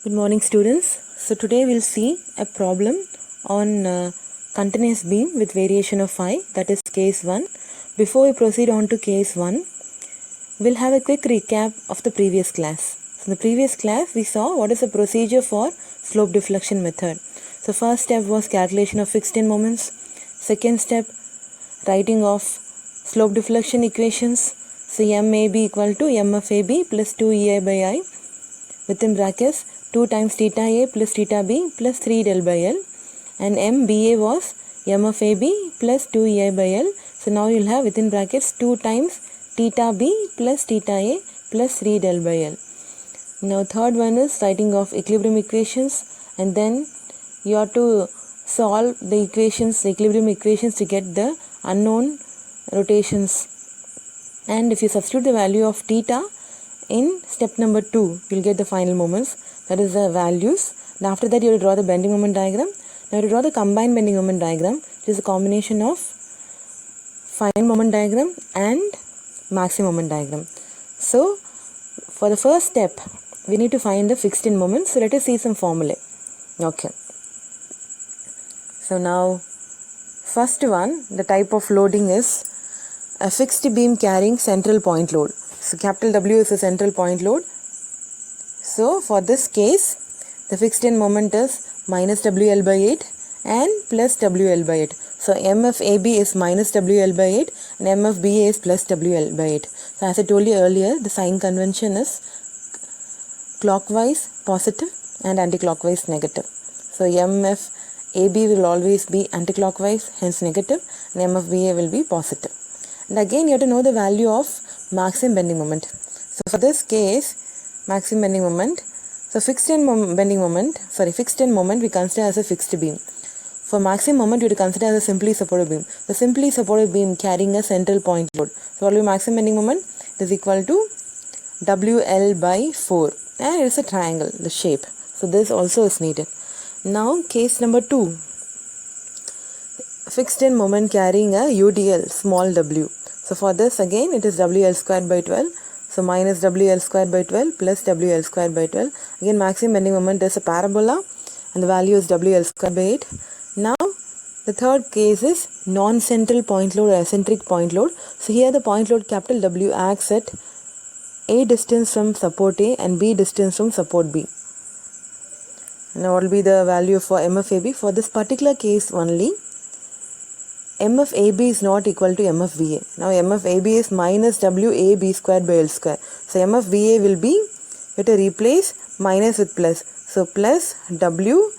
Good morning, students. So today we'll see a problem on continuous beam with variation of phi, that is case 1. Before we proceed on to case 1, we'll have a quick recap of the previous class. So in the previous class we saw what is the procedure for slope deflection method. So first step was calculation of fixed end moments. Second step, writing of slope deflection equations. So MAB equal to MFAB plus 2EI by I within brackets 2 times theta A plus theta B plus 3 del by L, and MBA was M of AB plus 2EI by L. So now you'll have within brackets 2 times theta B plus theta A plus 3 del by L. Now third one is writing of equilibrium equations, and then you have to solve the equations, the equilibrium equations, to get the unknown rotations. And if you substitute the value of theta in step number 2, you'll get the final moments, that is the values. And after that you will draw the bending moment diagram. Now you will draw the combined bending moment diagram, which is a combination of final moment diagram and maximum moment diagram. So for the first step, we need to find the fixed end moment. So let us see some formulae. Okay. So now first one, the type of loading is a fixed beam carrying central point load. So capital W is a central point load. So for this case, the fixed end moment is minus WL by 8 and plus WL by 8. So MFAB is minus WL by 8 and MFBA is plus WL by 8. So as I told you earlier, the sign convention is clockwise positive and anticlockwise negative. So MFAB will always be anticlockwise, hence negative, and MFBA will be positive. And again you have to know the value of maximum bending moment. So for this case, maximum bending moment, so fixed end moment we consider as a fixed beam. For maximum moment we will consider as a simply supported beam. The simply supported beam carrying a central point load. So what will be maximum bending moment? It is equal to WL by 4, and it is a triangle, the shape. So this also is needed. Now case number 2, fixed end moment carrying a UDL small w. So for this again it is WL squared by 12. So minus WL squared by 12 plus WL squared by 12. Again maximum bending moment is a parabola and the value is WL squared by 8. Now the third case is non-central point load or eccentric point load. So here the point load capital W acts at A distance from support A and B distance from support B. Now what will be the value for MFAB? For this particular case only, MFAB is not equal to MFBA. Now MFAB is minus WAB squared by L square. So MFBA will be, you have to replace minus with plus. So plus W,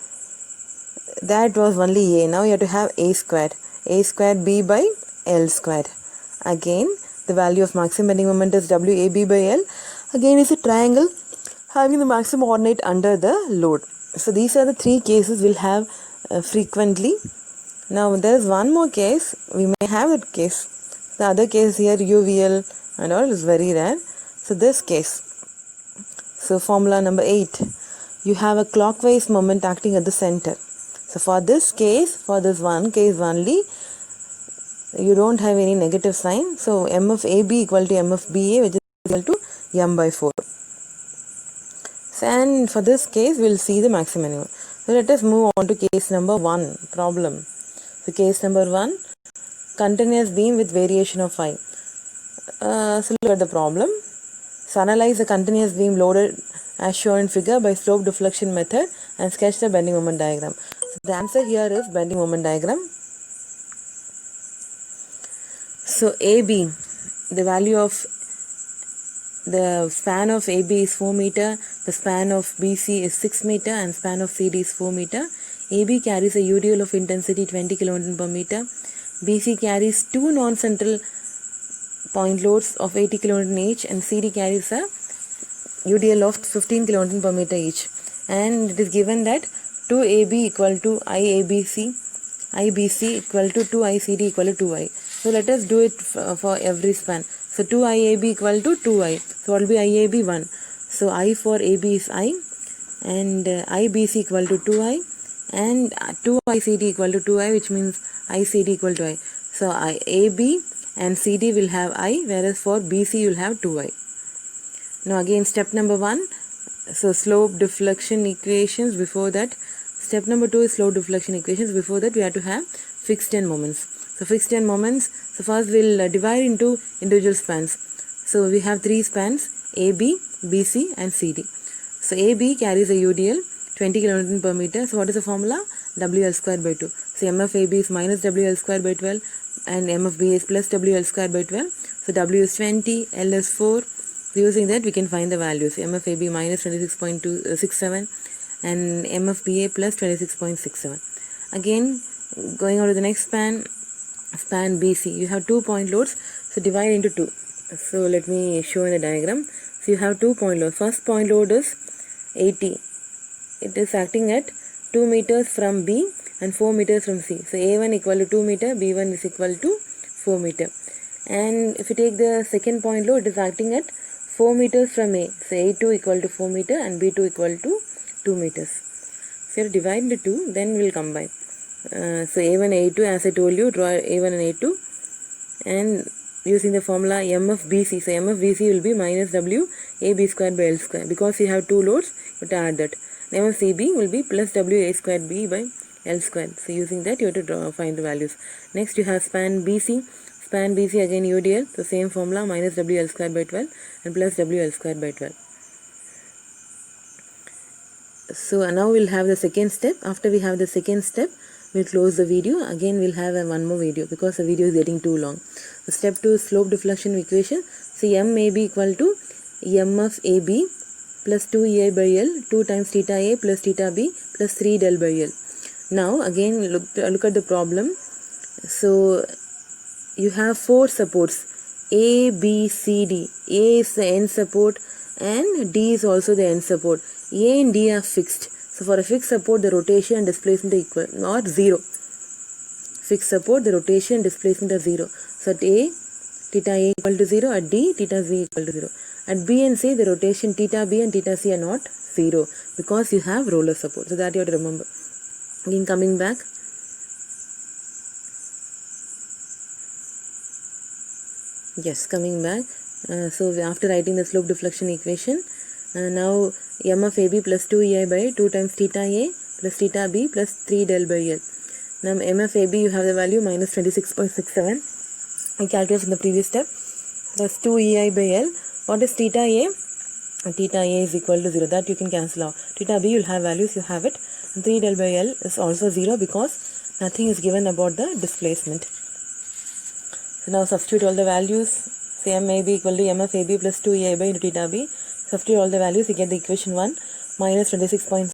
that was only A. Now you have to have A squared. A squared B by L squared. Again the value of maximum bending moment is WAB by L. Again is a triangle having the maximum ordinate under the load. So these are the three cases we'll have frequently. Now there is one more case, we may have that case. The other case here, UVL and all, is very rare. So this case, so formula number 8, you have a clockwise moment acting at the center. So for this case, for this one case only, you don't have any negative sign. So M of AB equal to M of BA, which is equal to M by 4. So, and for this case, we will see the maximum. So let us move on to case number 1, problem. So case number 1, continuous beam with variation of phi. So look at the problem. So analyze the continuous beam loaded as shown in figure by slope deflection method and sketch the bending moment diagram. So the answer here is bending moment diagram. So AB, the value of the span of AB is 4 meter, the span of BC is 6 meter and span of CD is 4 meter. AB carries a UDL of intensity 20 kN per meter. BC carries two non-central point loads of 80 kN each and CD carries a UDL of 15 kN per meter each. And it is given that 2AB equal to IABC, IBC equal to 2ICD equal to 2I. So let us do it for every span. So 2IAB equal to 2I. So what will be IAB? 1. So I for AB is I and IBC equal to 2I. And 2ICD equal to 2I, which means ICD equal to I. So AB and CD will have I, whereas for BC you will have 2I. Now again step number 1, So slope deflection equations. Before that, step number 2 is slope deflection equations. Before that, we have to have fixed end moments. So fixed end moments, so first we'll divide into individual spans. So we have 3 spans, AB, BC and CD. So AB carries a UDL 20 kN per meter. So what is the formula? WL square by 2. So MFAB is minus WL square by 12 and MFB is plus WL square by 12. So W is 20, L is 4. So using that we can find the values. MFAB minus 26.267 and MFBA plus 26.67. Again, going on to the next span BC. You have 2 point loads. So divide into 2. So let me show in the diagram. So you have 2 point loads. First point load is 80. It is acting at 2 meters from B and 4 meters from C. So A1 equal to 2 meter, B1 is equal to 4 meter. And if you take the second point load, it is acting at 4 meters from A. So A2 equal to 4 meter and B2 equal to 2 meters. So you divide the 2, then we will combine. So A1, A2, as I told you, draw A1 and A2. And using the formula MFBC. So MFBC will be minus W AB squared by L square. Because you have 2 loads, you have to add that. MFCB will be plus W A squared B by L squared. So using that you have to find the values. Next you have span BC. Span BC again UDL. So same formula minus WL squared by 12 and plus WL squared by 12. So now we'll have the second step. After we have the second step, we'll close the video. Again we'll have one more video because the video is getting too long. So step 2 is slope deflection equation. So MAB equal to MF AB plus 2EI by L 2 times theta A plus theta B plus 3 del by L. Now again look at the problem. So you have 4 supports A, B, C, D. A is the end support and D is also the end support. A and D are fixed. So for a fixed support, the rotation and displacement are equal, not 0. Fixed support, the rotation and displacement are 0. So at A, theta A equal to 0. At D, theta Z equal to 0. At B and C, the rotation theta B and theta C are not 0 because you have roller support. So that you have to remember. Again coming back. Yes, coming back. So after writing the slope deflection equation, now MFAB plus 2EI by 2 times theta A plus theta B plus 3 del by L. Now MFAB you have the value minus 26.67. I calculated in the previous step. Plus 2EI by L. What is theta A? Theta A is equal to 0. That you can cancel out. Theta B you'll have values, you have it. And 3 del by L is also 0 because nothing is given about the displacement. So now substitute all the values. Say MAB equal to MFAB plus 2EI by into theta B. Substitute all the values, you get the equation 1 minus 26.67